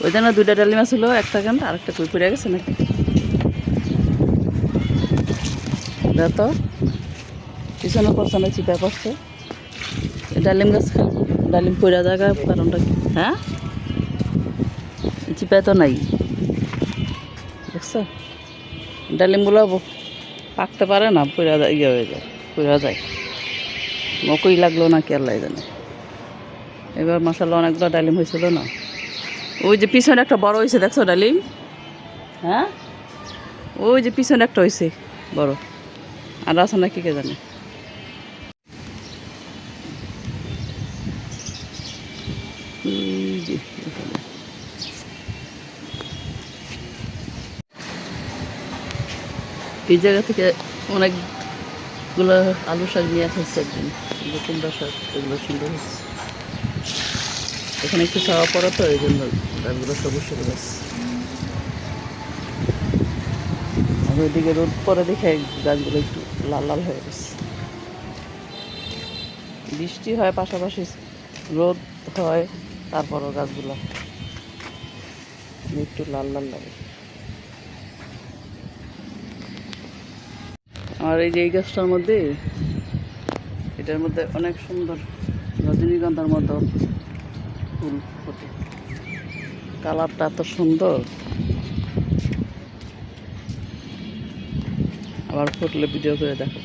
ওই জন্য দুইটা ডালিম ছিল, একটা কেন আরেকটা কই পড়ে গেছে নাকি তো পিছনে পড়ছে না, চিপা পড়ছে। ডালিম গাছ ডালিম পড়া জায়গা কারণটা কি? হ্যাঁ, চিপায় তো নাই, দেখছো? ডালিমগুলো পাকতে পারে না, পড়া যায়, ইয়ে হয়ে যায়, পড়া যায়। মকই লাগলো না কি আল্লাহ জানে। এবার মাসাল্লাহ অনেকগুলো ডালিম হয়েছিল না। ওই যে পিছনে একটা বড় হয়েছে, দেখছো ডালিম? হ্যাঁ, ওই যে পিছনে একটা হয়েছে বড়, আর আছে না কি কে জানে। এই জায়গা থেকে অনেকগুলো আলু শাক নিয়ে আসছে একদিন, কুমড়া শাক, এগুলো সুন্দর হচ্ছে। এখানে একটু ছাওয়া পড়া তো, এই জন্য গাছগুলো সবুজ সবুজ আছে। আর ওইদিকে রোদ পরে দেখে গাছগুলো একটু লাল লাল হয়ে গেছে। বৃষ্টি হয় পাশাপাশি, রোদ হয়, তারপরও গাছগুলো একটু লাল লাল লাগে। আর এই যে এই গাছটার মধ্যে, এটার মধ্যে অনেক সুন্দর রজনীগন্ধার মতো ফুল ফোটে, কালারটা এত সুন্দর। আবার ফুটলে ভিডিও করে দেখো।